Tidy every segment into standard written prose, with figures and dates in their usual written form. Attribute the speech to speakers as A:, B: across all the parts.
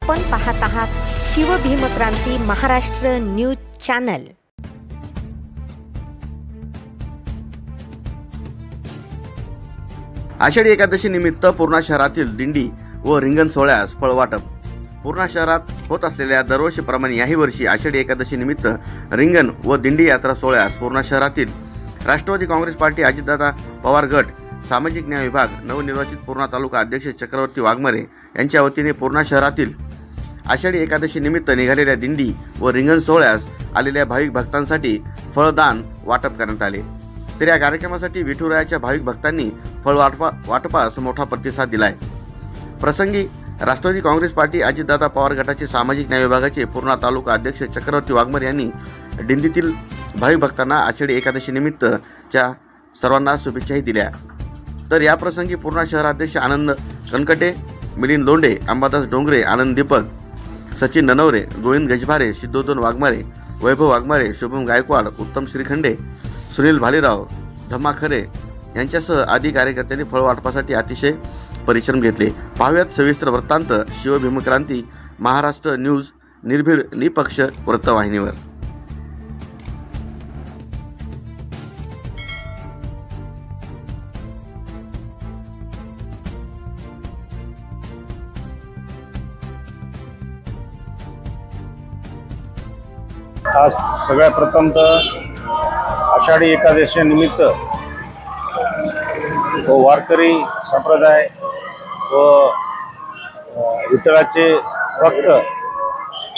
A: आपण पाहत आहात शिवभीमक्रांती महाराष्ट्र न्यूज चॅनल।
B: आषाढी एकादशी निमित्त पूर्णा शहरातील दिंडी व रिंगण सोहळ्यास फळ वाटप। पूर्णा शहरात होत असलेल्या दरवर्षीप्रमाणे याही वर्षी आषाढी एकादशी निमित्त रिंगण व दिंडी यात्रा सोहळ्यास पूर्णा शहरातील राष्ट्रवादी काँग्रेस पार्टी अजितदादा पवार गट सामाजिक न्याय विभाग नवनिर्वाचित पूर्णा तालुका अध्यक्ष चक्रवर्ती वाघमारे यांच्या वतीने पूर्णा शहरातील आषाढी एकादशी निमित्त निघालेल्या दिंडी व रिंगण सोहळ्यास आलेल्या भाविक भक्तांसाठी फळदान वाटप करण्यात आले। तर या कार्यक्रमासाठी विठुरायाच्या भाविक भक्तांनी फळ वाटपास मोठा प्रतिसाद दिलाय। प्रसंगी राष्ट्रवादी काँग्रेस पार्टी अजितदादा पवार गटाचे सामाजिक न्याय विभागाचे पूर्णा तालुका अध्यक्ष चक्रवर्ती वाघमारे यांनी दिंडीतील भाविक भक्तांना आषाढी एकादशी निमित्तच्या सर्वांना शुभेच्छाही दिल्या। तर या प्रसंगी पूर्णा शहराध्यक्ष आनंद कनकटे, मिलिंद लोंढे, अंबादास डोंगरे, आनंद दीपक, सचिन ननवरे, गोविंद गजभारे, सिद्धोदन वाघमारे, वैभव वाघमारे, शुभम गायकवाड, उत्तम श्रीखंडे, सुनील भालेराव, धम्मा खरे यांच्यासह आदी कार्यकर्त्यांनी फळ वाटपासाठी अतिशय परिश्रम घेतले। पाहुयात सविस्तर वृत्तांत शिवभीमक्रांती महाराष्ट्र न्यूज निर्भीड निपक्ष वृत्तवाहिनीवर।
C: आज सगळ्यात प्रथमतः आषाढी एकादशी निमित्त वारकरी संप्रदाय व विठ्ठलाचे भक्त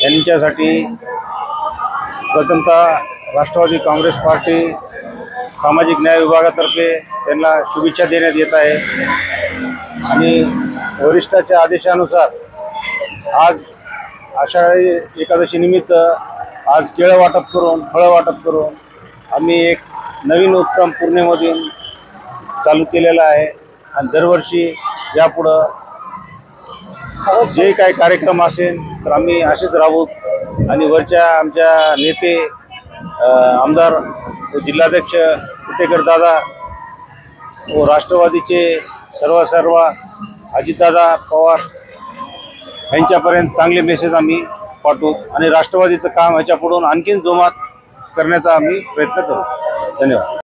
C: यांच्यासाठी प्रथमतः राष्ट्रवादी काँग्रेस पार्टी सामाजिक न्याय विभागातर्फे त्यांना शुभेच्छा देण्यात येत आहे आणि वरिष्ठाच्या आदेशानुसार आज आषाढी एकादशी निमित्त आज केळं वाटप करून फळं वाटप करून आम्ही एक नवीन उपक्रम पूर्णेमधून चालू केलेला आहे आणि दरवर्षी यापुढं जे काही कार्यक्रम असेल तर आम्ही असेच राहू आणि वरच्या आमच्या नेते आमदार व जिल्हाध्यक्ष कुटेकर दादा व राष्ट्रवादीचे सर्व अजितदादा पवार यांच्यापर्यंत चांगले मेसेज आम्ही पाठवू आणि राष्ट्रवादीचं काम ह्याच्यापुढून आणखीन जोमात करण्याचा आम्ही प्रयत्न करू। धन्यवाद।